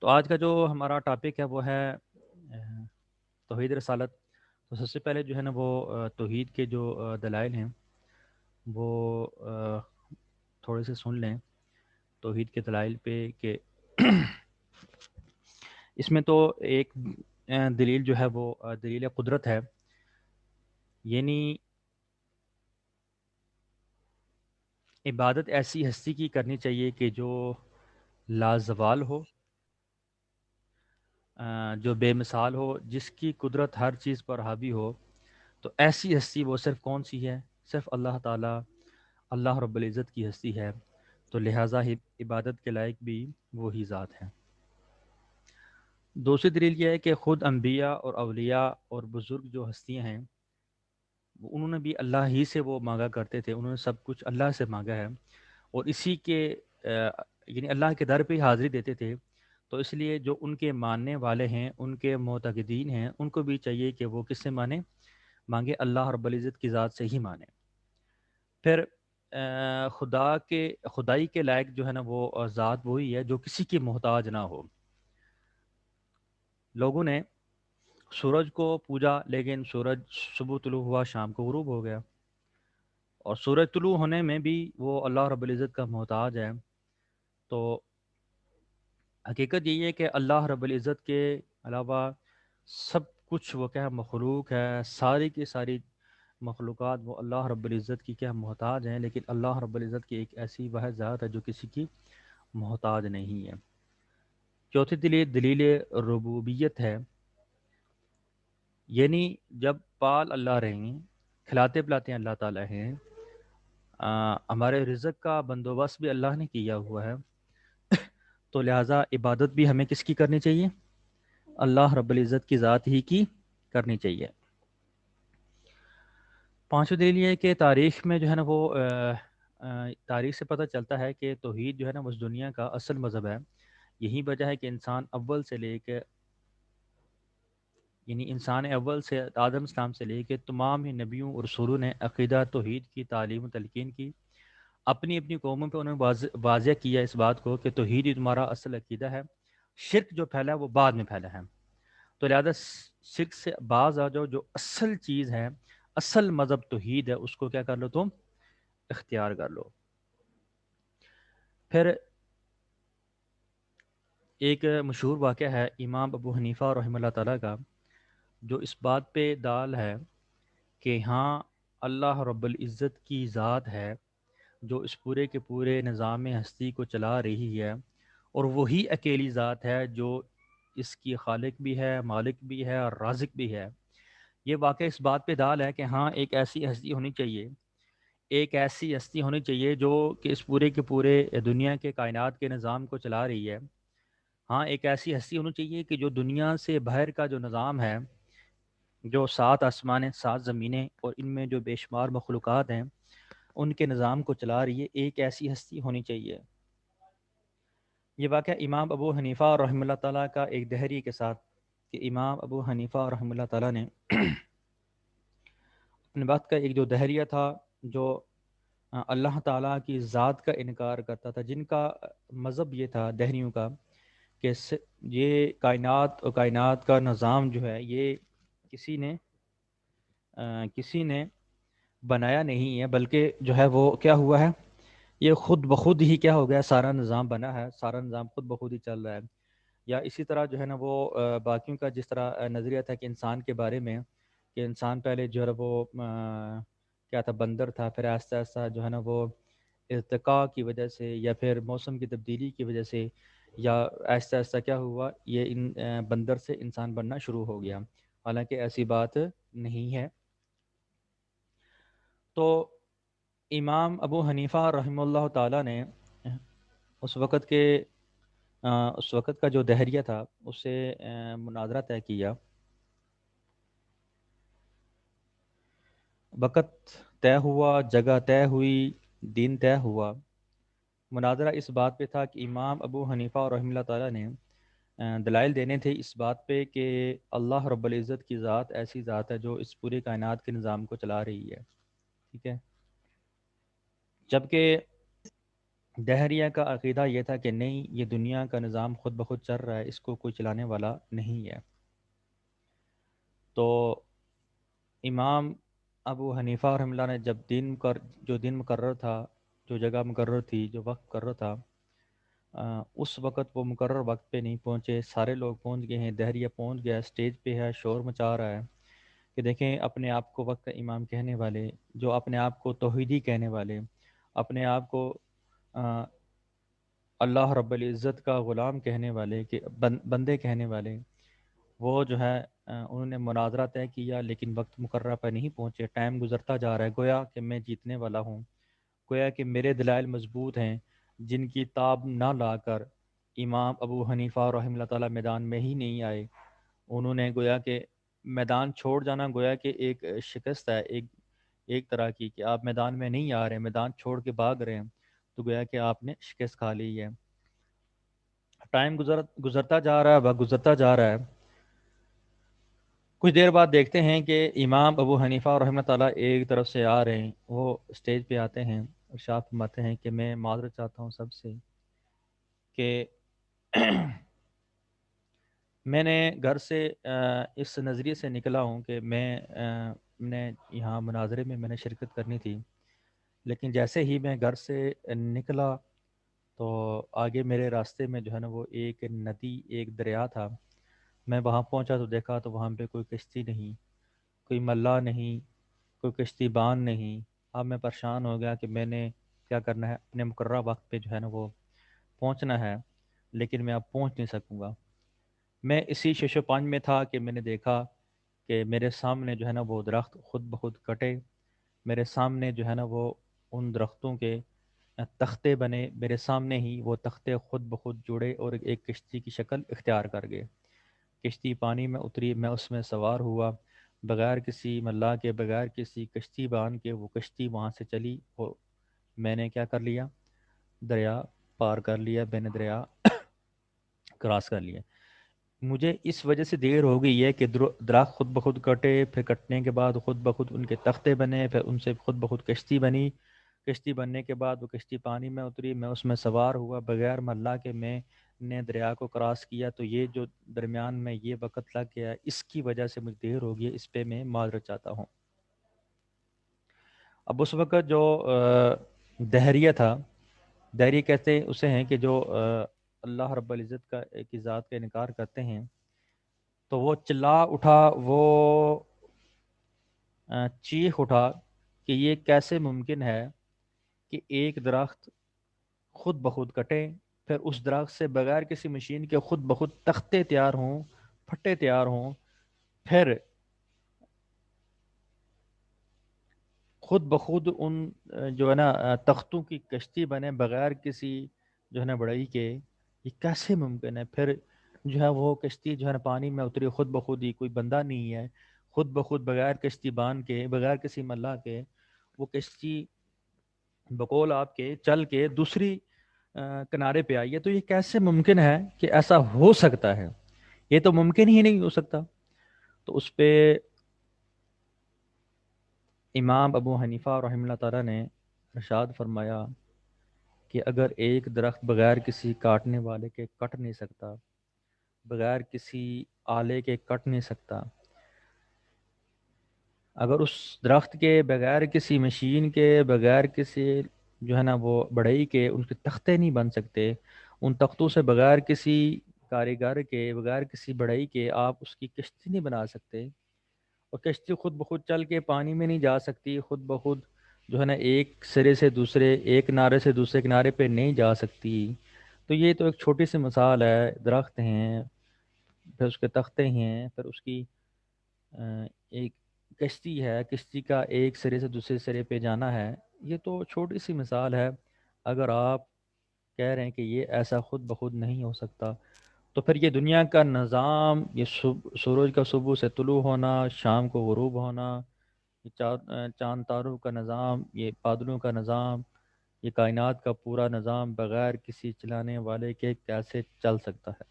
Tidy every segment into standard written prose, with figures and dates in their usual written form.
تو آج کا جو ہمارا ٹاپک ہے وہ ہے توحید رسالت۔ تو سب سے پہلے جو ہے نا وہ توحید کے جو دلائل ہیں وہ تھوڑے سے سن لیں توحید کے دلائل پہ کہ اس میں تو ایک دلیل جو ہے وہ دلیل قدرت ہے، یعنی عبادت ایسی ہستی کی کرنی چاہیے کہ جو لازوال ہو، جو بے مثال ہو، جس کی قدرت ہر چیز پر حاوی ہو۔ تو ایسی ہستی وہ صرف کون سی ہے؟ صرف اللہ تعالیٰ، اللہ رب العزت کی ہستی ہے۔ تو لہٰذا عبادت کے لائق بھی وہی ذات ہے۔ دوسری دلیل یہ ہے کہ خود انبیاء اور اولیاء اور بزرگ جو ہستیاں ہیں انہوں نے بھی اللہ ہی سے وہ مانگا کرتے تھے، انہوں نے سب کچھ اللہ سے مانگا ہے اور اسی کے یعنی اللہ کے در پہ ہی حاضری دیتے تھے۔ تو اس لیے جو ان کے ماننے والے ہیں، ان کے معتقدین ہیں، ان کو بھی چاہیے کہ وہ کس سے مانگے اللہ رب العزت کی ذات سے ہی مانے۔ پھر خدائی کے لائق جو ہے نا وہ ذات وہی ہے جو کسی کی محتاج نہ ہو۔ لوگوں نے سورج کو پوجا، لیکن سورج صبح طلوع ہوا شام کو غروب ہو گیا، اور سورج طلوع ہونے میں بھی وہ اللہ رب العزت کا محتاج ہے۔ تو حقیقت یہی ہے کہ اللہ رب العزت کے علاوہ سب کچھ وہ کیا مخلوق ہے، ساری کی ساری مخلوقات وہ اللہ رب العزت کی کیا محتاج ہیں، لیکن اللہ رب العزت کی ایک ایسی واحد ذات ہے جو کسی کی محتاج نہیں ہے۔ چوتھی دلیل ربوبیت ہے، یعنی جب پال اللہ رہیں، کھلاتے پلاتے ہیں اللہ تعالیٰ ہیں، ہمارے رزق کا بندوبست بھی اللہ نے کیا ہوا ہے، تو لہٰذا عبادت بھی ہمیں کس کی کرنی چاہیے؟ اللہ رب العزت کی ذات ہی کی کرنی چاہیے۔ پانچویں دلیل یہ ہے کہ تاریخ میں جو ہے نا وہ تاریخ سے پتہ چلتا ہے کہ توحید جو ہے نا اس دنیا کا اصل مذہب ہے۔ یہی وجہ ہے کہ انسان اول سے لے کے یعنی انسان اول سے آدم اسلام سے لے کے تمام ہی نبیوں اور رسولوں نے عقیدہ توحید کی تعلیم و تلقین کی، اپنی اپنی قوموں پہ انہوں نے واضح کیا اس بات کو کہ توحید ہی تمہارا اصل عقیدہ ہے، شرک جو پھیلا ہے وہ بعد میں پھیلا ہے۔ تو لہذا شرک سے باز آ جاؤ، جو اصل چیز ہے، اصل مذہب توحید ہے، اس کو کیا کر لو تم؟ اختیار کر لو۔ پھر ایک مشہور واقعہ ہے امام ابو حنیفہ رحمہ اللہ تعالیٰ کا، جو اس بات پہ دال ہے کہ ہاں اللہ رب العزت کی ذات ہے جو اس پورے کے پورے نظام ہستی کو چلا رہی ہے، اور وہی اکیلی ذات ہے جو اس کی خالق بھی ہے، مالک بھی ہے اور رازق بھی ہے۔ یہ واقعہ اس بات پہ دال ہے کہ ہاں ایک ایسی ہستی ہونی چاہیے، ایک ایسی ہستی ہونی چاہیے جو کہ اس پورے کے پورے دنیا کے کائنات کے نظام کو چلا رہی ہے۔ ہاں ایک ایسی ہستی ہونی چاہیے کہ جو دنیا سے باہر کا جو نظام ہے، جو 7 آسمانیں 7 زمینیں اور ان میں جو بے شمار مخلوقات ہیں ان کے نظام کو چلا رہی ہے، ایک ایسی ہستی ہونی چاہیے۔ یہ واقعہ امام ابو حنیفہ رحمہ اللہ تعالیٰ کا ایک دہری کے ساتھ، کہ امام ابو حنیفہ رحمہ اللہ تعالیٰ نے اپنے وقت کا ایک جو دہریہ تھا جو اللہ تعالیٰ کی ذات کا انکار کرتا تھا، جن کا مذہب یہ تھا دہریوں کا کہ یہ کائنات اور کائنات کا نظام جو ہے یہ کسی نے بنایا نہیں ہے، بلکہ جو ہے وہ کیا ہوا ہے، یہ خود بخود ہی کیا ہو گیا، سارا نظام بنا ہے، سارا نظام خود بخود ہی چل رہا ہے۔ یا اسی طرح جو ہے نا وہ باقیوں کا جس طرح نظریہ تھا کہ انسان کے بارے میں، کہ انسان پہلے جو ہے وہ کیا تھا، بندر تھا، پھر آہستہ آہستہ جو ہے نا وہ ارتقاء کی وجہ سے یا پھر موسم کی تبدیلی کی وجہ سے یا آہستہ آہستہ کیا ہوا، یہ بندر سے انسان بننا شروع ہو گیا، حالانکہ ایسی بات نہیں ہے۔ تو امام ابو حنیفہ رحمہ اللہ تعالیٰ نے اس وقت کے اس وقت کا جو دہریہ تھا اس سے مناظرہ طے کیا، وقت طے ہوا، جگہ طے ہوئی، دن طے ہوا۔ مناظرہ اس بات پہ تھا کہ امام ابو حنیفہ رحمہ اللہ تعالیٰ نے دلائل دینے تھے اس بات پہ کہ اللہ رب العزت کی ذات ایسی ذات ہے جو اس پوری کائنات کے نظام کو چلا رہی ہے، ٹھیک ہے۔ جبکہ دہریہ کا عقیدہ یہ تھا کہ نہیں، یہ دنیا کا نظام خود بخود چل رہا ہے، اس کو کوئی چلانے والا نہیں ہے۔ تو امام ابو حنیفہ رحمہ اللہ نے جب جو دن مقرر تھا، جو جگہ مقرر تھی، جو وقت مقرر تھا، اس وقت وہ مقرر وقت پہ نہیں پہنچے۔ سارے لوگ پہنچ گئے ہیں، دہریہ پہنچ گیا، اسٹیج پہ ہے، شور مچا رہا ہے کہ دیکھیں اپنے آپ کو وقت کا امام کہنے والے، جو اپنے آپ کو توحیدی کہنے والے، اپنے آپ کو آ، اللہ رب العزت کا غلام کہنے والے، کہ بندے کہنے والے، وہ جو ہے انہوں نے مناظرہ طے کیا لیکن وقت مقررہ پر نہیں پہنچے۔ ٹائم گزرتا جا رہا ہے، گویا کہ میں جیتنے والا ہوں، گویا کہ میرے دلائل مضبوط ہیں، جن کی تاب نہ لا کر امام ابو حنیفہ رحمہ اللہ تعالی میدان میں ہی نہیں آئے۔ انہوں نے گویا کہ میدان چھوڑ جانا گویا کہ ایک شکست ہے، ایک طرح کی، کہ آپ میدان میں نہیں آ رہے، میدان چھوڑ کے بھاگ رہے ہیں، تو گویا کہ آپ نے شکست کھا لی ہے۔ ٹائم گزرتا جا رہا ہے، وقت گزرتا جا رہا ہے۔ کچھ دیر بعد دیکھتے ہیں کہ امام ابو حنیفہ رحمۃ اللہ ایک طرف سے آ رہے ہیں، وہ اسٹیج پہ آتے ہیں، ارشاد فرماتے ہیں کہ میں معذرت چاہتا ہوں سب سے کہ میں نے گھر سے اس نظریے سے نکلا ہوں کہ نے یہاں مناظرے میں نے شرکت کرنی تھی، لیکن جیسے ہی میں گھر سے نکلا تو آگے میرے راستے میں جو ہے نا وہ ایک ندی، ایک دریا تھا۔ میں وہاں پہنچا تو دیکھا تو وہاں پہ کوئی کشتی نہیں، کوئی ملا نہیں، کوئی کشتی بان نہیں۔ اب میں پریشان ہو گیا کہ میں نے کیا کرنا ہے، اپنے مقررہ وقت پہ جو ہے نا وہ پہنچنا ہے، لیکن میں اب پہنچ نہیں سکوں گا۔ میں اسی شش و پانچ میں تھا کہ میں نے دیکھا کہ میرے سامنے جو ہے نا وہ درخت خود بخود کٹے، میرے سامنے جو ہے نا وہ ان درختوں کے تختے بنے، میرے سامنے ہی وہ تختے خود بخود جڑے اور ایک کشتی کی شکل اختیار کر گئے۔ کشتی پانی میں اتری، میں اس میں سوار ہوا، بغیر کسی ملا کے، بغیر کسی کشتی بان کے وہ کشتی وہاں سے چلی، اور میں نے کیا کر لیا، دریا پار کر لیا، میں نے دریا کراس کر لیا۔ مجھے اس وجہ سے دیر ہو گئی ہے کہ درخت خود بخود کٹے، پھر کٹنے کے بعد خود بخود ان کے تختے بنے، پھر ان سے خود بخود کشتی بنی، کشتی بننے کے بعد وہ کشتی پانی میں اتری، میں اس میں سوار ہوا، بغیر ملا کے میں نے دریا کو کراس کیا۔ تو یہ جو درمیان میں یہ وقت لگ گیا، اس کی وجہ سے مجھے دیر ہو گئی، اس پہ میں معذرت چاہتا ہوں۔ اب اس وقت جو دہریہ تھا، دہریہ کہتے اسے ہیں کہ جو اللہ رب العزت کا کی ذات کا انکار کرتے ہیں، تو وہ چلا اٹھا، وہ چیخ اٹھا کہ یہ کیسے ممکن ہے کہ ایک درخت خود بخود کٹے، پھر اس درخت سے بغیر کسی مشین کے خود بخود تختے تیار ہوں، پھٹے تیار ہوں، پھر خود بخود ان جو ہے نا تختوں کی کشتی بنے بغیر کسی جو ہے نا بڑائی کے، یہ کیسے ممکن ہے؟ پھر جو ہے وہ کشتی جو ہے نا پانی میں اتری خود بخود ہی، کوئی بندہ نہیں ہے، خود بخود بغیر کشتی بان کے، بغیر کسی ملا کے وہ کشتی بقول آپ کے چل کے دوسری کنارے پہ آئی ہے۔ تو یہ کیسے ممکن ہے کہ ایسا ہو سکتا ہے؟ یہ تو ممکن ہی نہیں ہو سکتا۔ تو اس پہ امام ابو حنیفہ رحمہ اللہ تعالیٰ نے ارشاد فرمایا کہ اگر ایک درخت بغیر کسی کاٹنے والے کے کٹ نہیں سکتا، بغیر کسی آلے کے کٹ نہیں سکتا، اگر اس درخت کے بغیر کسی مشین کے، بغیر کسی جو ہے نا وہ بڑھئی کے ان کے تختے نہیں بن سکتے، ان تختوں سے بغیر کسی کاریگر کے، بغیر کسی بڑھئی کے آپ اس کی کشتی نہیں بنا سکتے، اور کشتی خود بخود چل کے پانی میں نہیں جا سکتی، خود بخود جو ہے نا ایک سرے سے دوسرے، ایک کنارے سے دوسرے کنارے پہ نہیں جا سکتی۔ تو یہ تو ایک چھوٹی سی مثال ہے، درخت ہیں، پھر اس کے تختے ہیں، پھر اس کی ایک کشتی ہے، کشتی کا ایک سرے سے دوسرے سرے پہ جانا ہے۔ یہ تو چھوٹی سی مثال ہے۔ اگر آپ کہہ رہے ہیں کہ یہ ایسا خود بخود نہیں ہو سکتا، تو پھر یہ دنیا کا نظام، یہ سورج کا صبح سے طلوع ہونا، شام کو غروب ہونا، یہ چاند تاروں کا نظام، یہ بادلوں کا نظام، یہ کائنات کا پورا نظام بغیر کسی چلانے والے کے کیسے چل سکتا ہے؟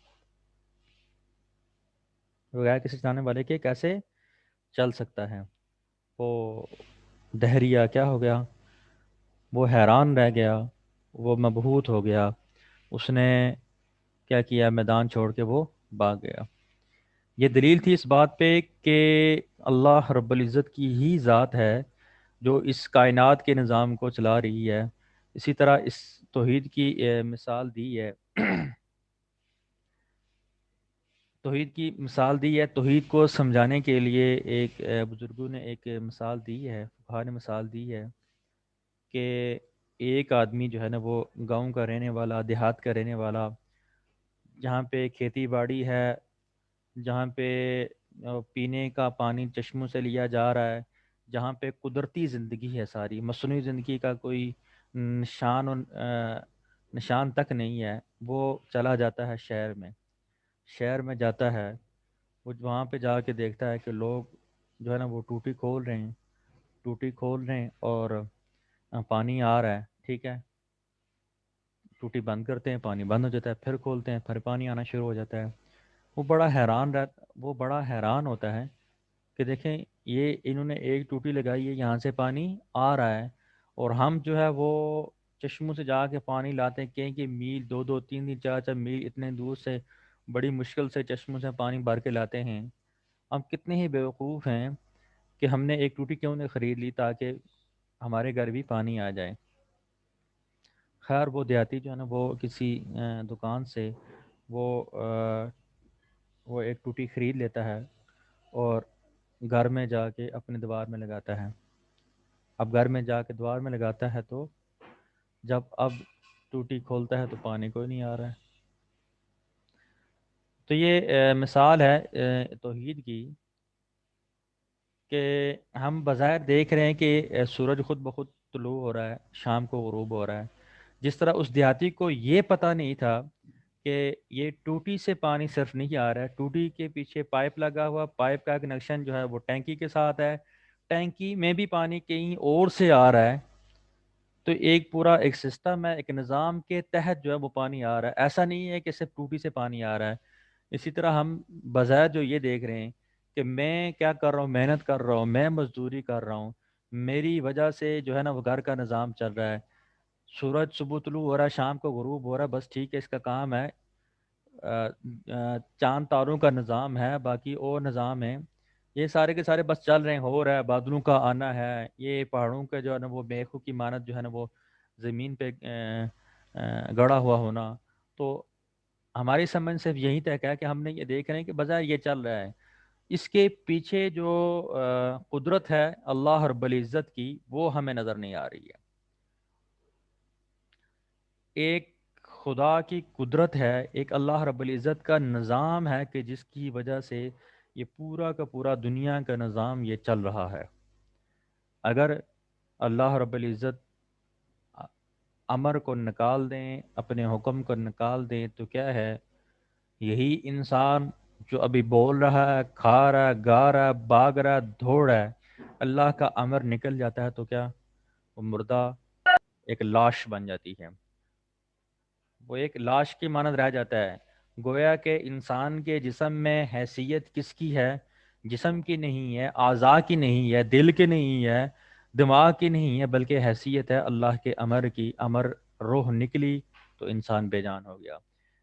بغیر کسی چلانے والے کے کیسے چل سکتا ہے؟ وہ دہریہ کیا ہو گیا، وہ حیران رہ گیا، وہ مبہوت ہو گیا، اس نے کیا کیا، میدان چھوڑ کے وہ بھاگ گیا۔ یہ دلیل تھی اس بات پہ کہ اللہ رب العزت کی ہی ذات ہے جو اس کائنات کے نظام کو چلا رہی ہے۔ اسی طرح اس توحید کی مثال دی ہے توحید کی مثال دی ہے، توحید کو سمجھانے کے لیے ایک بزرگوں نے ایک مثال دی ہے، فقہا نے مثال دی ہے کہ ایک آدمی جو ہے نا وہ گاؤں کا رہنے والا، دیہات کا رہنے والا، جہاں پہ کھیتی باڑی ہے، جہاں پہ پینے کا پانی چشموں سے لیا جا رہا ہے، جہاں پہ قدرتی زندگی ہے، ساری مصنوعی زندگی کا کوئی نشان تک نہیں ہے، وہ چلا جاتا ہے شہر میں جاتا ہے، وہ وہاں پہ جا کے دیکھتا ہے کہ لوگ جو ہے نا وہ ٹوٹی کھول رہے ہیں اور پانی آ رہا ہے، ٹھیک ہے، ٹوٹی بند کرتے ہیں، پانی بند ہو جاتا ہے، پھر کھولتے ہیں، پھر پانی آنا شروع ہو جاتا ہے۔ وہ بڑا حیران ہوتا ہے کہ دیکھیں یہ انہوں نے ایک ٹوٹی لگائی ہے، یہاں سے پانی آ رہا ہے، اور ہم جو ہے وہ چشموں سے جا کے پانی لاتے ہیں، کہیں کہ میل، دو دو تین تین چار چار میل اتنے دور سے بڑی مشکل سے چشموں سے پانی بھر کے لاتے ہیں۔ ہم کتنے ہی بیوقوف ہیں کہ ہم نے ایک ٹوٹی کیوں نہیں خرید لی تاکہ ہمارے گھر بھی پانی آ جائے۔ خیر وہ دیہاتی جو ہے نا وہ کسی دکان سے وہ وہ ایک ٹوٹی خرید لیتا ہے اور گھر میں جا کے اپنے دیوار میں لگاتا ہے۔ اب گھر میں جا کے دیوار میں لگاتا ہے تو جب اب ٹوٹی کھولتا ہے تو پانی کوئی نہیں آ رہا ہے۔ تو یہ مثال ہے توحید کی کہ ہم بظاہر دیکھ رہے ہیں کہ سورج خود بخود طلوع ہو رہا ہے، شام کو غروب ہو رہا ہے، جس طرح اس دیہاتی کو یہ پتہ نہیں تھا کہ یہ ٹوٹی سے پانی صرف نہیں آ رہا ہے، ٹوٹی کے پیچھے پائپ لگا ہوا، پائپ کا کنیکشن جو ہے وہ ٹینکی کے ساتھ ہے، ٹینکی میں بھی پانی کہیں اور سے آ رہا ہے، تو ایک پورا ایک سسٹم ہے، ایک نظام کے تحت جو ہے وہ پانی آ رہا ہے، ایسا نہیں ہے کہ صرف ٹوٹی سے پانی آ رہا ہے۔ اسی طرح ہم بظاہر جو یہ دیکھ رہے ہیں کہ میں کیا کر رہا ہوں، محنت کر رہا ہوں، میں مزدوری کر رہا ہوں، میری وجہ سے جو ہے نا وہ گھر کا نظام چل رہا ہے، سورج صبح طلوع ہو رہا ہے، شام کو غروب ہو رہا ہے، بس ٹھیک ہے، اس کا کام ہے، چاند تاروں کا نظام ہے، باقی اور نظام ہے، یہ سارے کے سارے بس چل رہے ہیں، ہو رہا ہے، بادلوں کا آنا ہے، یہ پہاڑوں کا جو ہے نا وہ میخوں کی مانند جو ہے نا وہ زمین پہ گڑا ہوا ہونا، تو ہماری سمجھ صرف یہی طے ہے کہ ہم نے یہ دیکھ رہے ہیں کہ بظاہر یہ چل رہا ہے، اس کے پیچھے جو قدرت ہے اللہ رب العزت کی وہ ہمیں نظر نہیں آ رہی ہے۔ ایک خدا کی قدرت ہے، ایک اللہ رب العزت کا نظام ہے کہ جس کی وجہ سے یہ پورا کا پورا دنیا کا نظام یہ چل رہا ہے۔ اگر اللہ رب العزت امر کو نکال دیں، اپنے حکم کو نکال دیں، تو کیا ہے، یہی انسان جو ابھی بول رہا ہے، کھا رہا ہے، گا رہا ہے، بھاگ رہا ہے، دوڑ رہا ہے، اللہ کا امر نکل جاتا ہے تو کیا، وہ مردہ ایک لاش بن جاتی ہے، وہ ایک لاش کی مانند رہ جاتا ہے، گویا کہ انسان کے جسم میں حیثیت کس کی ہے، جسم کی نہیں ہے، اعضاء کی نہیں ہے، دل کی نہیں ہے، دماغ کی نہیں ہے، بلکہ حیثیت ہے اللہ کے امر کی، امر روح نکلی تو انسان بے جان ہو گیا۔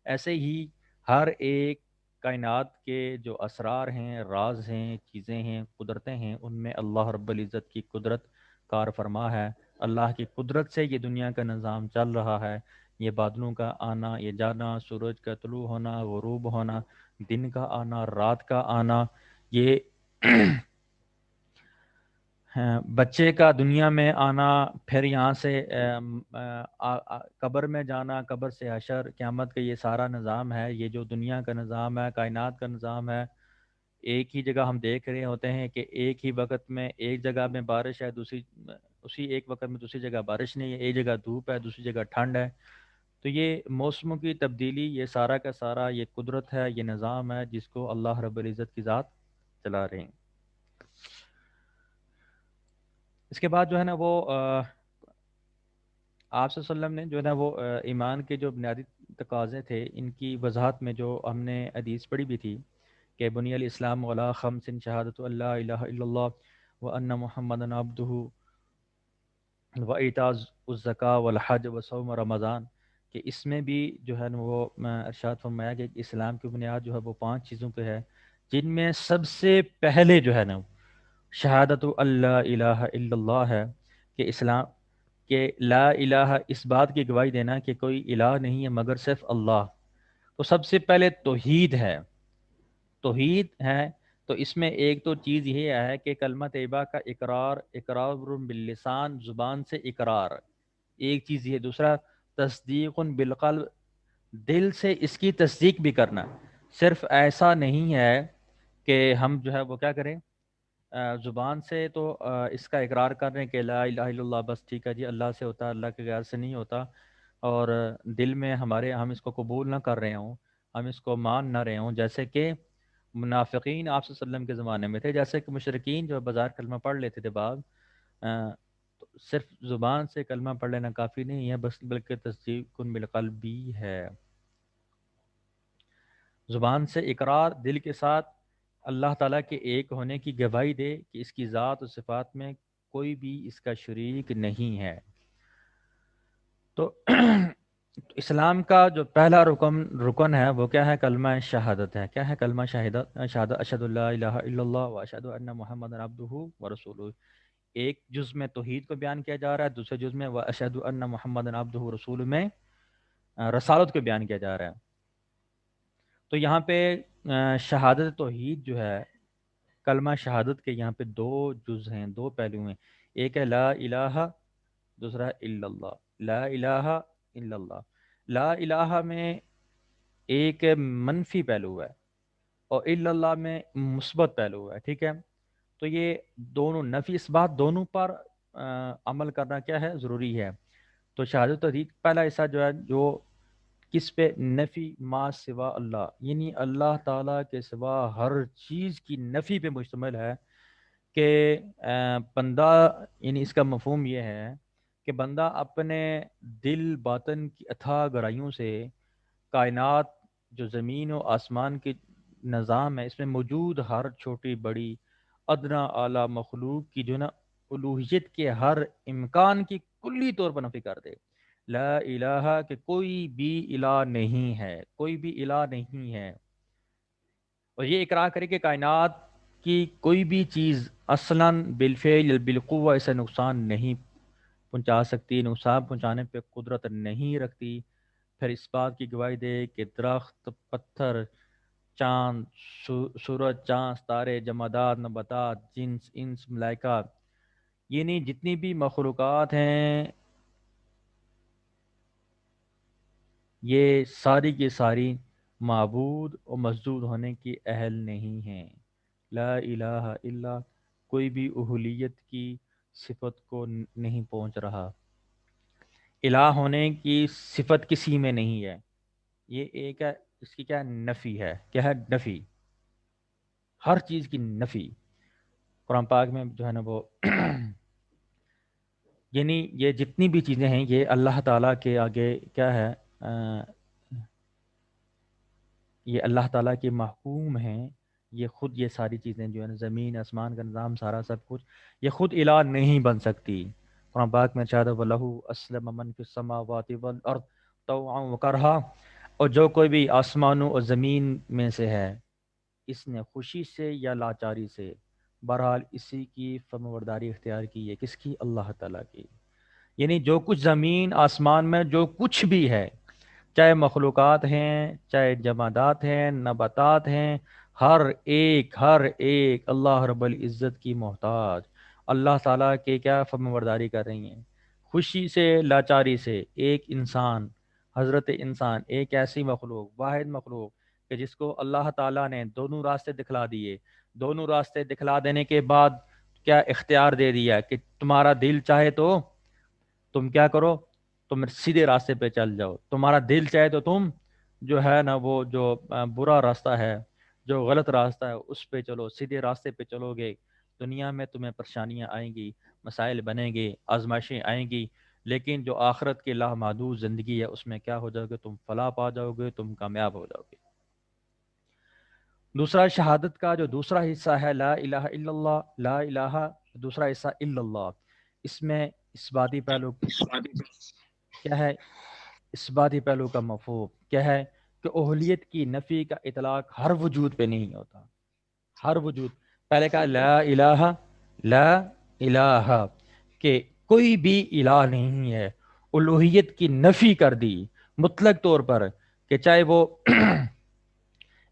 ایسے ہی ہر ایک کائنات کے جو اسرار ہیں، راز ہیں، چیزیں ہیں، قدرتیں ہیں، ان میں اللہ رب العزت کی قدرت کار فرما ہے، اللہ کی قدرت سے یہ دنیا کا نظام چل رہا ہے، یہ بادلوں کا آنا، یہ جانا، سورج کا طلوع ہونا، غروب ہونا، دن کا آنا، رات کا آنا، یہ بچے کا دنیا میں آنا، پھر یہاں سے قبر میں جانا، قبر سے حشر، قیامت کا یہ سارا نظام ہے، یہ جو دنیا کا نظام ہے، کائنات کا نظام ہے، ایک ہی جگہ ہم دیکھ رہے ہوتے ہیں کہ ایک ہی وقت میں ایک جگہ میں بارش ہے، اسی ایک وقت میں دوسری جگہ بارش نہیں ہے، ایک جگہ دھوپ ہے، دوسری جگہ ٹھنڈ ہے، تو یہ موسموں کی تبدیلی، یہ سارا کا سارا یہ قدرت ہے، یہ نظام ہے جس کو اللہ رب العزت کی ذات چلا رہے ہیں۔ اس کے بعد جو ہے نا وہ آپ صلی اللہ علیہ وسلم نے جو ہے نا وہ ایمان کے جو بنیادی تقاضے تھے ان کی وضاحت میں جو ہم نے حدیث پڑھی بھی تھی کہ بنی الاسلام علی خمس شہادت اللہ الہ الا اللہ و ان محمد عبدہ وَإِيتَاءُ الزَّکاۃ وَالْحَجُّ وَصَوْمُ رمضان، کہ اس میں بھی جو ہے نا وہ ارشاد فرمایا کہ اسلام کی بنیاد جو ہے وہ 5 چیزوں پہ ہے، جن میں سب سے پہلے جو ہے نا شہادت اللہ الہ الا اللہ ہے، کہ اسلام کہ لا الہ اس بات کی گواہی دینا کہ کوئی الہ نہیں ہے مگر صرف اللہ. تو سب سے پہلے توحید ہے، توحید ہے. تو اس میں ایک تو چیز یہ ہے کہ کلمہ طیبہ کا اقرار، اقرار باللسان، زبان سے اقرار، ایک چیز یہ. دوسرا تصدیق بالقلب، دل سے اس کی تصدیق بھی کرنا. صرف ایسا نہیں ہے کہ ہم جو ہے وہ کیا کریں، زبان سے تو اس کا اقرار کر رہے ہیں کہ لا الہ الا اللہ، بس ٹھیک ہے جی اللہ سے ہوتا ہے، اللہ کے غیر سے نہیں ہوتا، اور دل میں ہمارے ہم اس کو قبول نہ کر رہے ہوں، ہم اس کو مان نہ رہے ہوں. جیسے کہ منافقین آپ صلی اللہ علیہ وسلم کے زمانے میں تھے، جیسے کہ مشرکین جو بازار کلمہ پڑھ لیتے تھے بعض، تو صرف زبان سے کلمہ پڑھ لینا کافی نہیں ہے، بس بلکہ تصدیق بالقلب بھی ہے. زبان سے اقرار، دل کے ساتھ اللہ تعالیٰ کے ایک ہونے کی گواہی دے کہ اس کی ذات و صفات میں کوئی بھی اس کا شریک نہیں ہے. تو اسلام کا جو پہلا رکن ہے وہ کیا ہے؟ کلمہ شہادت ہے. کیا ہے کلمہ شہادت؟ اشہد اللہ الہ الا اللہ و اشہد ان محمد عبدہ و رسولہ. ایک جز میں توحید کو بیان کیا جا رہا ہے، دوسرے جز میں اشہد ان محمد عبدہ و رسولہ میں رسالت کو بیان کیا جا رہا ہے. تو یہاں پہ شہادت توحید جو ہے، کلمہ شہادت کے یہاں پہ 2 جز ہیں، 2 پہلو ہیں. ایک ہے لا الہ، دوسرا الا اللہ. لا الہ الا اللہ. لا الہ میں ایک منفی پہلو ہے اور الا اللہ میں مثبت پہلو ہے. ٹھیک ہے، تو یہ دونوں نفی اس بات دونوں پر عمل کرنا کیا ہے؟ ضروری ہے. تو شہادت توحید پہلا حصہ جو ہے، جو کس پہ؟ نفی ما سوا اللہ، یعنی اللہ تعالیٰ کے سوا ہر چیز کی نفی پہ مشتمل ہے. کہ بندہ، یعنی اس کا مفہوم یہ ہے کہ بندہ اپنے دل باطن کی اتھاہ گہرائیوں سے کائنات، جو زمین و آسمان کی نظام ہے، اس میں موجود ہر چھوٹی بڑی ادنا اعلیٰ مخلوق کی جو نا الوہیت کے ہر امکان کی کلی طور پر نفی کر دے. لا الہ، کہ کوئی بھی الہ نہیں ہے، کوئی بھی الہ نہیں ہے. اور یہ اقرار کرے کہ کائنات کی کوئی بھی چیز اصلاً بالفعل یا بالقوہ اسے نقصان نہیں پہنچا سکتی، نقصان پہنچانے پہ قدرت نہیں رکھتی. پھر اس بات کی گواہی دے کہ درخت، پتھر، چاند، سورج، چاند، ستارے، جمادات، نباتات، جنس، انس، ملائکہ، یعنی جتنی بھی مخلوقات ہیں، یہ ساری کی ساری معبود اور مسجود ہونے کی اہل نہیں ہیں. لا الہ الا، کوئی بھی اہلیت کی صفت کو نہیں پہنچ رہا، الہ ہونے کی صفت کسی میں نہیں ہے. یہ ایک ہے، اس کی کیا نفی ہے؟ کیا ہے؟ نفی، ہر چیز کی نفی. قرآن پاک میں جو ہے نا وہ یعنی یہ جتنی بھی چیزیں ہیں یہ اللہ تعالیٰ کے آگے کیا ہے؟ یہ اللہ تعالیٰ کے محکوم ہیں. یہ خود یہ ساری چیزیں جو ہے نا، زمین آسمان کا نظام سارا سب کچھ، یہ خود الہ نہیں بن سکتی. قرآن پاک میں ارشاد ہے وَلَهُ أَسْلَمَ مَن فِي السَّمَاوَاتِ وَالْأَرْضِ طَوْعًا وَكَرْهًا، اور جو کوئی بھی آسمانوں اور زمین میں سے ہے، اس نے خوشی سے یا لاچاری سے، بہرحال اسی کی فرمانبرداری اختیار کی ہے. کس کی؟ اللہ تعالیٰ کی. یعنی جو کچھ زمین آسمان میں جو کچھ بھی ہے، چاہے مخلوقات ہیں، چاہے جمادات ہیں، نباتات ہیں، ہر ایک اللہ رب العزت کی محتاج، اللہ تعالیٰ کے کیا فرمانبرداری کر رہی ہیں. خوشی سے لاچاری سے ایک انسان، حضرت انسان، ایک ایسی مخلوق، واحد مخلوق کہ جس کو اللہ تعالیٰ نے دونوں راستے دکھلا دیے، دونوں راستے دکھلا دینے کے بعد کیا اختیار دے دیا کہ تمہارا دل چاہے تو تم کیا کرو، تم سیدھے راستے پہ چل جاؤ، تمہارا دل چاہے تو تم جو ہے نا وہ جو برا راستہ ہے، جو غلط راستہ ہے، اس پہ چلو. سیدھے راستے پہ چلو گے، دنیا میں تمہیں پریشانیاں آئیں گی، مسائل بنیں گے، آزمائشیں آئیں گی، لیکن جو آخرت کی لامحدود زندگی ہے اس میں کیا ہو جاؤ گے؟ تم فلاح پا جاؤ گے، تم کامیاب ہو جاؤ گے. دوسرا شہادت کا جو دوسرا حصہ ہے لا الہ الا اللہ، لا الہ دوسرا حصہ الا اللہ. اس میں اثباتی پہلو کیا ہے؟ اثباتی پہلو کا مفہوم کیا ہے؟ کہ اہلیت کی نفی کا اطلاق ہر وجود پہ نہیں ہوتا، ہر وجود، پہلے کہا لا الہ، لا الہ، کہ کوئی بھی الہ نہیں ہے، الوہیت کی نفی کر دی مطلق طور پر، کہ چاہے وہ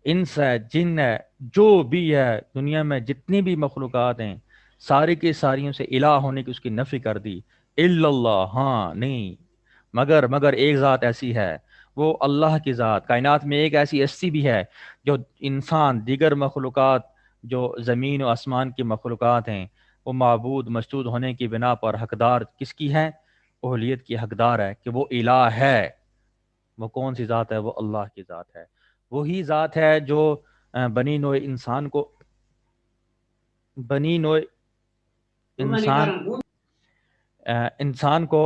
انس ہے، جن ہے، جو بھی ہے دنیا میں جتنی بھی مخلوقات ہیں، ساری کی ساریوں سے الہ ہونے کی اس کی نفی کر دی، الا اللہ، ہاں نہیں، مگر ایک ذات ایسی ہے، وہ اللہ کی ذات، کائنات میں ایک ایسی ہستی بھی ہے جو انسان، دیگر مخلوقات جو زمین و آسمان کی مخلوقات ہیں، وہ معبود مسجود ہونے کی بنا پر حقدار کس کی ہے؟ اہلیت کی حقدار ہے، کہ وہ الہ ہے۔ وہ کون سی ذات ہے؟ وہ اللہ کی ذات ہے، وہی ذات ہے جو بنی نوع انسان کو، بنی نوع انسان انسان کو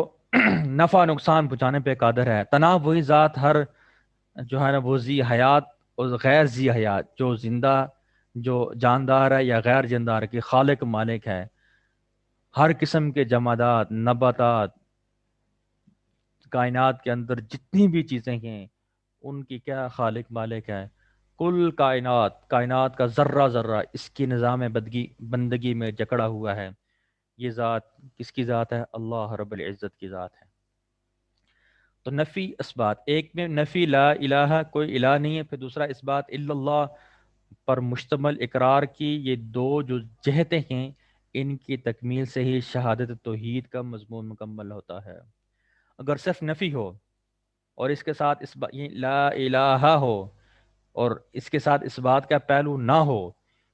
نفع نقصان پہنچانے پہ قادر ہے۔ تناب وہی ذات ہر جو ہے نا وہ ذی حیات اور غیر ذی حیات، جو زندہ، جو جاندار ہے یا غیر جاندار کی خالق مالک ہے، ہر قسم کے جمادات، نباتات، کائنات کے اندر جتنی بھی چیزیں ہیں ان کی کیا خالق مالک ہے؟ کل کائنات، کائنات کا ذرہ ذرہ اس کی نظام بندگی میں جکڑا ہوا ہے۔ یہ ذات کس کی ذات ہے؟ اللہ رب العزت کی ذات ہے۔ تو نفی اثبات، ایک میں نفی لا الہ، کوئی الہ نہیں ہے، پھر دوسرا اثبات الا اللہ پر مشتمل اقرار کی، یہ دو جو جہتیں ہیں ان کی تکمیل سے ہی شہادت توحید کا مضمون مکمل ہوتا ہے۔ اگر صرف نفی ہو اور اس کے ساتھ یہ لا الہ ہو اور اس کے ساتھ اس بات کا پہلو نہ ہو،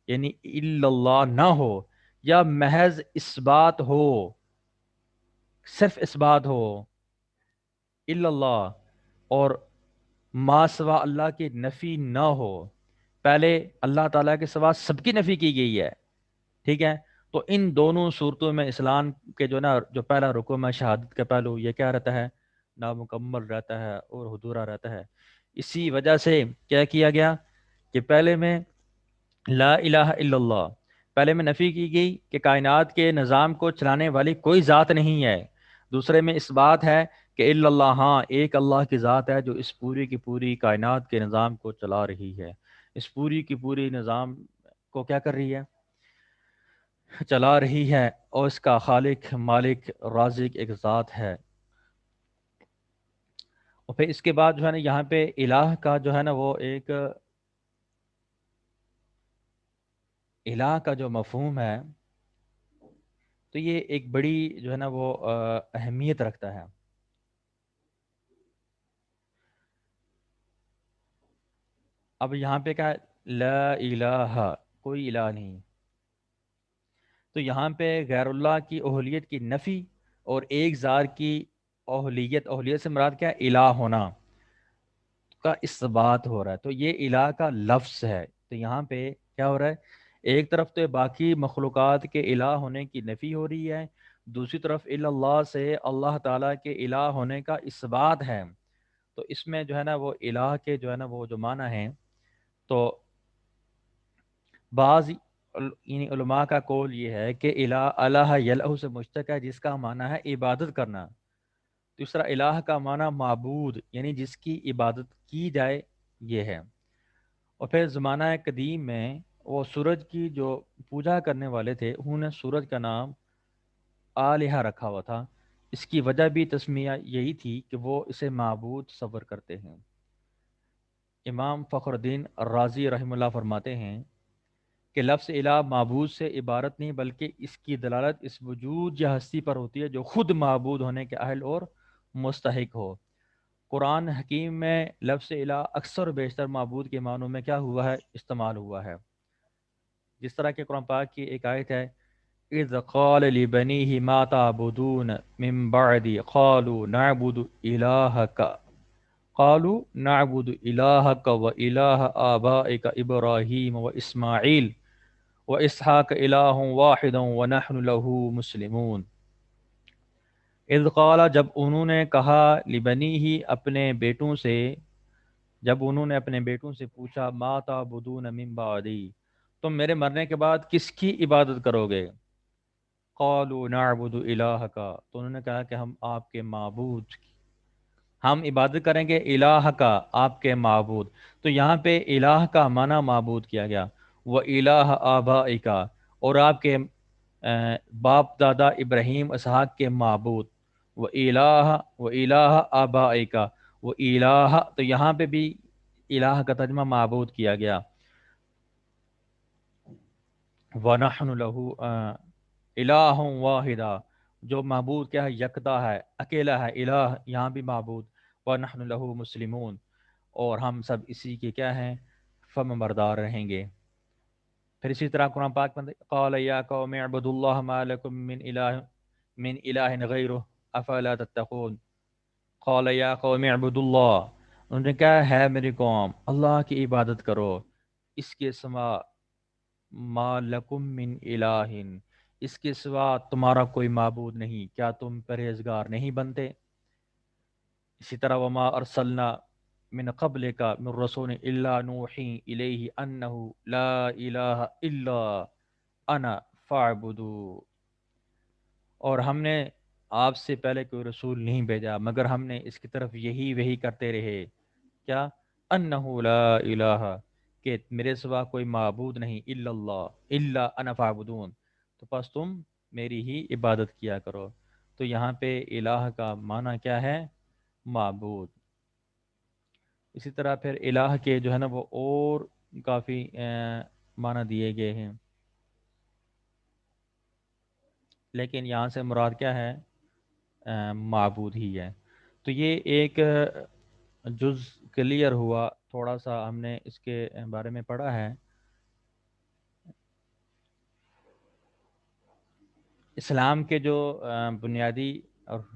یعنی الا اللہ نہ ہو، یا محض اس بات ہو، صرف اس بات ہو الا اللہ، اور ما سوا اللہ کی نفی نہ ہو، پہلے اللہ تعالیٰ کے سوا سب کی نفی کی گئی ہے، ٹھیک ہے، تو ان دونوں صورتوں میں اسلام کے جو نا جو پہلا رکن ہے شہادت کا پہلو، یہ کیا رہتا ہے؟ نامکمل رہتا ہے اور ادھورا رہتا ہے۔ اسی وجہ سے کیا کیا گیا کہ پہلے میں لا الہ الا اللہ، پہلے میں نفی کی گئی کہ کائنات کے نظام کو چلانے والی کوئی ذات نہیں ہے، دوسرے میں اس بات ہے کہ الا اللہ، ہاں ایک اللہ کی ذات ہے جو اس پوری کی پوری کائنات کے نظام کو چلا رہی ہے، اس پوری کی پوری نظام کو کیا کر رہی ہے؟ چلا رہی ہے، اور اس کا خالق مالک رازق ایک ذات ہے۔ اور پھر اس کے بعد جو ہے نا یہاں پہ الہ کا جو ہے نا وہ ایک الہ کا جو مفہوم ہے، تو یہ ایک بڑی جو ہے نا وہ اہمیت رکھتا ہے۔ اب یہاں پہ کیا ہے؟ لا الہ، کوئی الہ نہیں، تو یہاں پہ غیر اللہ کی اہلیت کی نفی اور ایک ذات کی اہلیت، اہلیت سے مراد کیا ہے؟ الہ ہونا کا اثبات ہو رہا ہے، تو یہ الہ کا لفظ ہے۔ تو یہاں پہ کیا ہو رہا ہے؟ ایک طرف تو باقی مخلوقات کے الہ ہونے کی نفی ہو رہی ہے، دوسری طرف الا اللہ سے اللہ تعالیٰ کے الہ ہونے کا اثبات ہے۔ تو اس میں جو ہے نا وہ الہ کے جو ہے نا وہ جو معنی ہیں، تو بعض یعنی علماء کا قول یہ ہے کہ الہ یلہ سے مشتق ہے، جس کا معنی ہے عبادت کرنا۔ دوسرا الہ کا معنی معبود، یعنی جس کی عبادت کی جائے، یہ ہے۔ اور پھر زمانہ قدیم میں وہ سورج کی جو پوجا کرنے والے تھے، انہوں نے سورج کا نام آلہہ رکھا ہوا تھا، اس کی وجہ بھی تسمیہ یہی تھی کہ وہ اسے معبود تصور کرتے ہیں۔ امام فخر الدین الرازی رحمہ اللہ فرماتے ہیں کہ لفظ الہ معبود سے عبارت نہیں، بلکہ اس کی دلالت اس وجود یا ہستی پر ہوتی ہے جو خود معبود ہونے کے اہل اور مستحق ہو۔ قرآن حکیم میں لفظ الہ اکثر و بیشتر معبود کے معنوں میں کیا ہوا ہے؟ استعمال ہوا ہے، جس طرح کہ قرآن پاک کی ایک آیت ہے اذ قال لبنیہ ما تعبدون من بعدی قالوا نعبد الہک و الہ آبائک ابراہیم و اسماعیل و اسحاق الہ واحد و نحن له مسلمون۔ اذ قال، جب انہوں نے کہا، لبنیہ اپنے بیٹوں سے، جب انہوں نے اپنے بیٹوں سے پوچھا، ما تعبدون من بعدی، تم میرے مرنے کے بعد کس کی عبادت کرو گے؟ قالوا نعبد الہک، تو انہوں نے کہا کہ ہم آپ کے معبود ہم عبادت کریں گے الہ کا، آپ کے معبود۔ تو یہاں پہ الہ کا معنی معبود کیا گیا، وہ الہ آبائکا، اور آپ کے باپ دادا ابراہیم اسحاق کے معبود، وہ الہ آبائکا، وہ الہ، تو یہاں پہ بھی الہ کا ترجمہ معبود کیا گیا۔ وَنَحْنُ لَهُ الہ واحدہ، جو معبود کیا ہے، یکتا ہے، اکیلا ہے، الہ یہاں بھی معبود۔ وَنَحْنُ لَهُ مسلمون، اور ہم سب اسی کے کیا ہیں، فرما بردار رہیں گے۔ پھر اسی طرح قرآن پاک میں قال یا قوم اعبدوا اللہ ما لکم من الہ غیرہ افلا تتقون، قال یا قوم اعبدوا اللہ، انہوں نے کہا ہے میری قوم اللہ کی عبادت کرو، اس کے سوا ما لکم من الہ، اس کے سوا تمہارا کوئی معبود نہیں، کیا تم پرہیزگار نہیں بنتے؟ اسی طرح وما ارسلنا من قبلک من رسول الا نوحی الیہ انہ لا الہ الا انا فاعبدوا، اور ہم نے آپ سے پہلے کوئی رسول نہیں بھیجا مگر ہم نے اس کی طرف یہی وہی کرتے رہے، کیا، انہ لا الہ، کہ میرے سوا کوئی معبود نہیں، الا اللہ، الا انا فاعبدون، تو پس تم میری ہی عبادت کیا کرو۔ تو یہاں پہ الہ کا معنی کیا ہے، معبود۔ اسی طرح پھر الہ کے جو ہے نا وہ اور کافی معنی دیے گئے ہیں، لیکن یہاں سے مراد کیا ہے، معبود ہی ہے۔ تو یہ ایک جز کلیئر ہوا، تھوڑا سا ہم نے اس کے بارے میں پڑھا ہے۔ اسلام کے جو بنیادی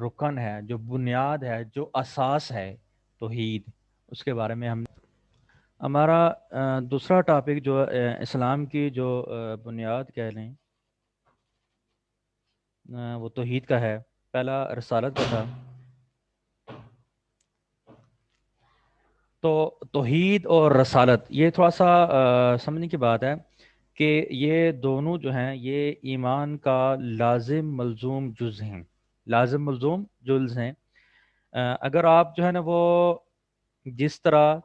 رکن ہے، جو بنیاد ہے، جو اساس ہے توحید، اس کے بارے میں ہمارا دوسرا ٹاپک جو اسلام کی جو بنیاد کہہ لیں، وہ توحید کا ہے۔ پہلا رسالت کا تھا۔ تو توحید اور رسالت یہ تھوڑا سا سمجھنے کی بات ہے کہ یہ دونوں جو ہیں یہ ایمان کا لازم ملزوم جز ہیں، لازم ملزوم جز ہیں۔ اگر آپ جو ہے نا وہ جس طرح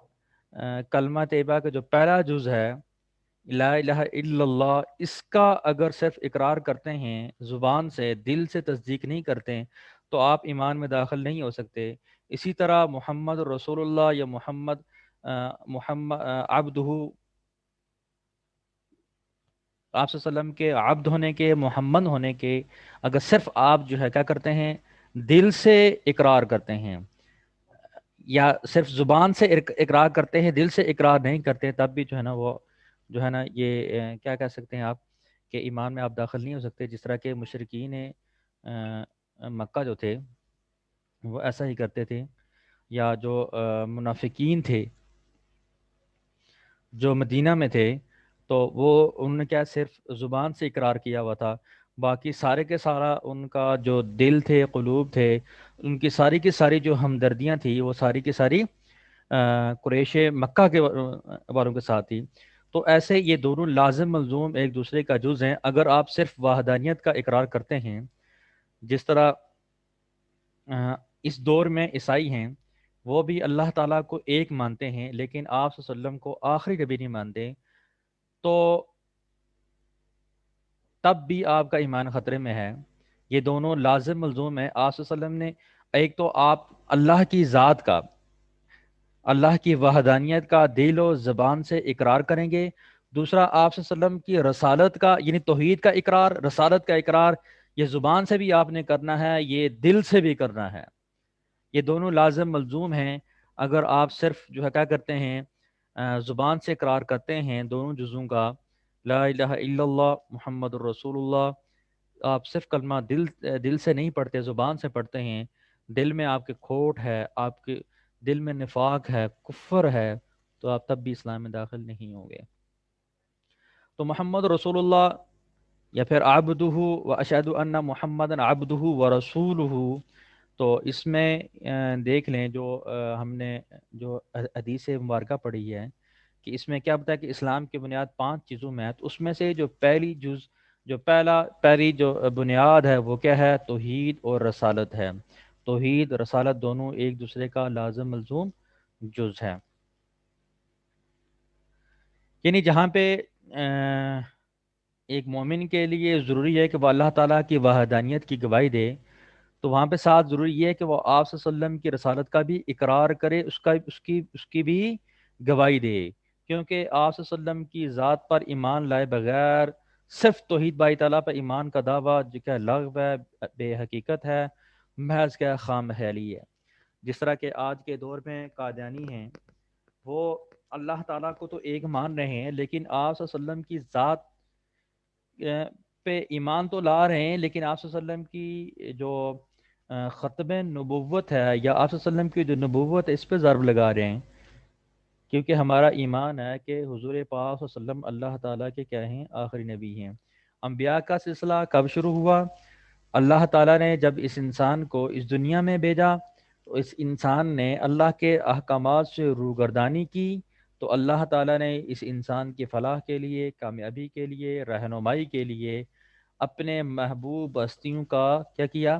کلمہ طیبہ کا جو پہلا جز ہے لا الہ الا اللہ، اس کا اگر صرف اقرار کرتے ہیں زبان سے، دل سے تصدیق نہیں کرتے، تو آپ ایمان میں داخل نہیں ہو سکتے۔ اسی طرح محمد رسول اللہ یا محمد عبدہ، آپ صلی اللہ علیہ وسلم کے عبد ہونے کے، محمد ہونے کے، اگر صرف آپ جو ہے کیا کرتے ہیں، دل سے اقرار کرتے ہیں، یا صرف زبان سے اقرار کرتے ہیں، دل سے اقرار نہیں کرتے، تب بھی جو ہے نا وہ جو ہے نا یہ کیا کہہ سکتے ہیں آپ کہ ایمان میں آپ داخل نہیں ہو سکتے۔ جس طرح کے مشرکین مکہ جو تھے وہ ایسا ہی کرتے تھے، یا جو منافقین تھے جو مدینہ میں تھے، تو وہ انہوں نے کیا صرف زبان سے اقرار کیا ہوا تھا، باقی سارے کے سارا ان کا جو دل تھے، قلوب تھے، ان کی ساری جو ہمدردیاں تھیں وہ ساری کی ساری قریش مکہ کے والوں کے ساتھ تھی۔ تو ایسے یہ دونوں لازم ملزوم ایک دوسرے کا جز ہیں۔ اگر آپ صرف وحدانیت کا اقرار کرتے ہیں، جس طرح اس دور میں عیسائی ہیں، وہ بھی اللہ تعالیٰ کو ایک مانتے ہیں لیکن آپ صلی اللہ علیہ وسلم کو آخری نبی نہیں مانتے، تو تب بھی آپ کا ایمان خطرے میں ہے۔ یہ دونوں لازم ملزوم ہیں۔ آپ صلی اللہ علیہ وسلم نے ایک تو آپ اللہ کی ذات کا، اللہ کی وحدانیت کا دل و زبان سے اقرار کریں گے، دوسرا آپ صلی اللہ علیہ وسلم کی رسالت کا، یعنی توحید کا اقرار، رسالت کا اقرار، یہ زبان سے بھی آپ نے کرنا ہے، یہ دل سے بھی کرنا ہے۔ یہ دونوں لازم ملزوم ہیں۔ اگر آپ صرف جو ہے کیا کرتے ہیں، زبان سے اقرار کرتے ہیں دونوں جزوں کا، لا الہ الا اللہ محمد الرسول اللہ، آپ صرف کلمہ دل سے نہیں پڑھتے، زبان سے پڑھتے ہیں، دل میں آپ کے کھوٹ ہے، آپ کے دل میں نفاق ہے، کفر ہے، تو آپ تب بھی اسلام میں داخل نہیں ہوں گے۔ تو محمد رسول اللہ یا پھر عبدہ و اشہد ان محمد عبدہ و رسولہ، تو اس میں دیکھ لیں جو ہم نے جو حدیث مبارکہ پڑھی ہے کہ اس میں کیا بتا ہے کہ اسلام کی بنیاد 5 چیزوں میں ہے، تو اس میں سے جو پہلی جز جو پہلی جو بنیاد ہے وہ کیا ہے؟ توحید اور رسالت ہے۔ توحید رسالت دونوں ایک دوسرے کا لازم ملزوم جز ہے۔ یعنی جہاں پہ ایک مومن کے لیے ضروری ہے کہ وہ اللہ تعالیٰ کی وحدانیت کی گواہی دے، تو وہاں پہ ساتھ ضروری یہ ہے کہ وہ آپ صلی اللہ علیہ وسلم کی رسالت کا بھی اقرار کرے، اس کی بھی گواہی دے، کیونکہ آپ صلی اللہ علیہ وسلم کی ذات پر ایمان لائے بغیر صرف توحید بائی تعالیٰ پر ایمان کا دعویٰ جو کہ لغو ہے، بے حقیقت ہے، محض کیا خام خیالی ہے۔ جس طرح کہ آج کے دور میں قادیانی ہیں، وہ اللہ تعالیٰ کو تو ایک مان رہے ہیں، لیکن آپ صلی اللہ علیہ وسلم کی ذات پہ ایمان تو لا رہے ہیں، لیکن آپ صلی اللہ علیہ وسلم کی جو ختم نبوت ہے یا آپ صلی اللہ علیہ وسلم کی جو نبوت ہے اس پہ ضرب لگا رہے ہیں، کیونکہ ہمارا ایمان ہے کہ حضور پاک صلی اللہ علیہ وسلم اللہ تعالیٰ کے کیا ہیں؟ آخری نبی ہیں۔ انبیاء کا سلسلہ کب شروع ہوا؟ اللہ تعالیٰ نے جب اس انسان کو اس دنیا میں بھیجا تو اس انسان نے اللہ کے احکامات سے روگردانی کی، تو اللہ تعالیٰ نے اس انسان کی فلاح کے لیے، کامیابی کے لیے، رہنمائی کے لیے اپنے محبوب ہستیوں کا کیا کیا؟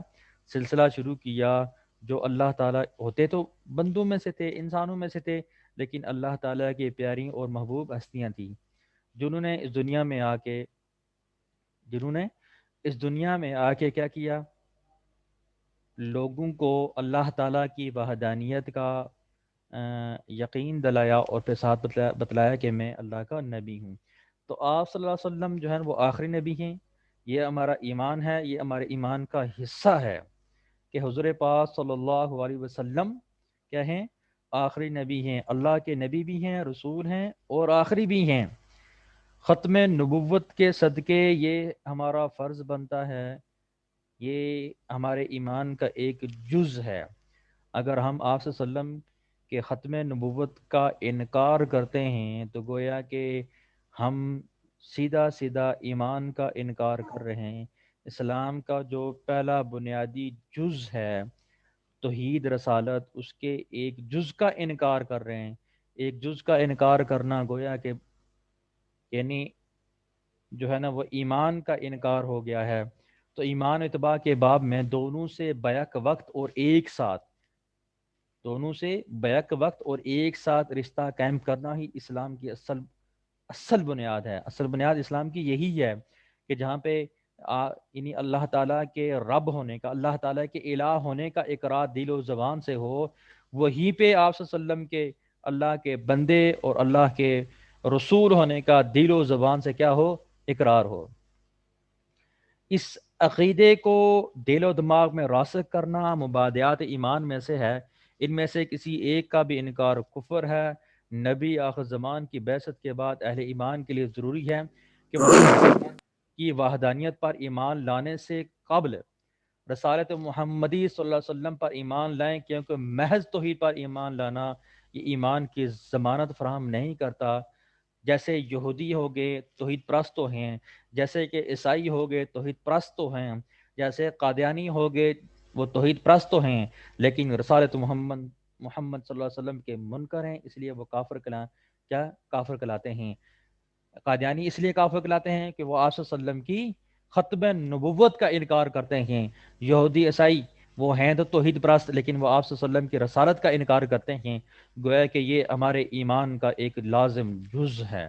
سلسلہ شروع کیا، جو اللہ تعالیٰ ہوتے تو بندوں میں سے تھے، انسانوں میں سے تھے، لیکن اللہ تعالیٰ کی پیاری اور محبوب ہستیاں تھیں، جنہوں نے اس دنیا میں آ کے کیا کیا؟ لوگوں کو اللہ تعالیٰ کی وحدانیت کا یقین دلایا، اور پھر ساتھ بتلایا کہ میں اللہ کا نبی ہوں۔ تو آپ صلی اللہ علیہ وسلم جو ہے وہ آخری نبی ہیں۔ یہ ہمارا ایمان ہے، یہ ہمارے ایمان کا حصہ ہے کہ حضور پاک صلی اللہ علیہ وسلم کیا ہیں؟ آخری نبی ہیں، اللہ کے نبی بھی ہیں، رسول ہیں اور آخری بھی ہیں۔ ختم نبوت کے صدقے یہ ہمارا فرض بنتا ہے، یہ ہمارے ایمان کا ایک جز ہے۔ اگر ہم آپ صلی اللہ علیہ وسلم کے ختم نبوت کا انکار کرتے ہیں تو گویا کہ ہم سیدھا سیدھا ایمان کا انکار کر رہے ہیں۔ اسلام کا جو پہلا بنیادی جز ہے توحید رسالت، اس کے ایک جز کا انکار کر رہے ہیں۔ ایک جز کا انکار کرنا گویا کہ یعنی جو ہے نا وہ ایمان کا انکار ہو گیا ہے۔ تو ایمان و اتباع کے باب میں دونوں سے بیک وقت اور ایک ساتھ رشتہ قائم کرنا ہی اسلام کی اصل بنیاد ہے۔ اصل بنیاد اسلام کی یہی ہے کہ جہاں پہ یعنی اللہ تعالیٰ کے رب ہونے کا، اللہ تعالیٰ کے الہ ہونے کا اقرار دل و زبان سے ہو، وہیں پہ آپ صلی اللہ علیہ وسلم کے اللہ کے بندے اور اللہ کے رسول ہونے کا دل و زبان سے کیا ہو؟ اقرار ہو۔ اس عقیدے کو دل و دماغ میں راسخ کرنا مبادیات ایمان میں سے ہے۔ ان میں سے کسی ایک کا بھی انکار کفر ہے۔ نبی آخر زمان کی بعثت کے بعد اہل ایمان کے لیے ضروری ہے کہ وہ کی وحدانیت پر ایمان لانے سے قبل رسالت محمدی صلی اللہ علیہ وسلم پر ایمان لائیں، کیونکہ محض توحید پر ایمان لانا یہ ایمان کی ضمانت فراہم نہیں کرتا۔ جیسے یہودی ہو گئے توحید پرست تو ہیں، جیسے کہ عیسائی ہو گئے توحید پرست تو ہیں، جیسے قادیانی ہو گئے وہ توحید پرست تو ہیں، لیکن رسالت محمد صلی اللہ علیہ وسلم کے منکر ہیں، اس لیے وہ کافر کہلاتے ہیں۔ قادیانی اس لیے کافر کہلاتے ہیں کہ وہ آپ صلی اللہ علیہ وسلم کی ختم نبوت کا انکار کرتے ہیں۔ یہودی عیسائی وہ ہیں تو توحید پرست، لیکن وہ آپ صلی اللہ علیہ وسلم کی رسالت کا انکار کرتے ہیں، گویا کہ یہ ہمارے ایمان کا ایک لازم جز ہے۔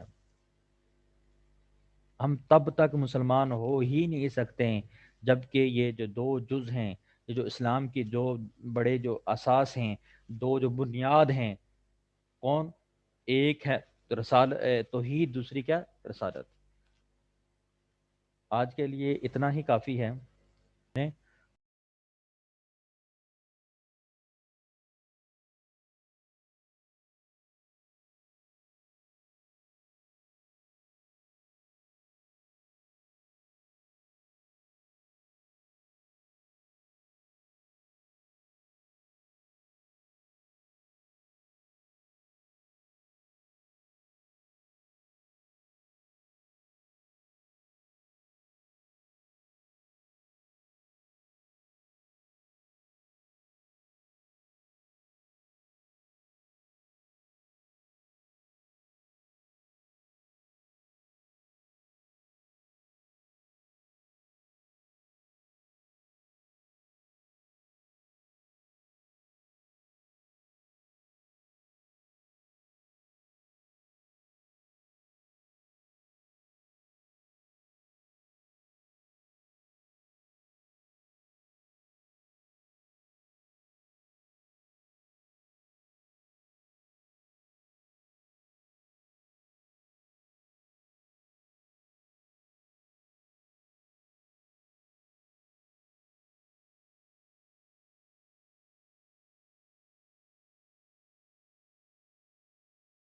ہم تب تک مسلمان ہو ہی نہیں سکتے ہیں جب کہ یہ جو دو جز ہیں، یہ جو اسلام کی جو بڑے جو اساس ہیں، دو جو بنیاد ہیں، کون؟ ایک ہے توحید، دوسری کیا؟ رسالت۔ آج کے لیے اتنا ہی کافی ہے۔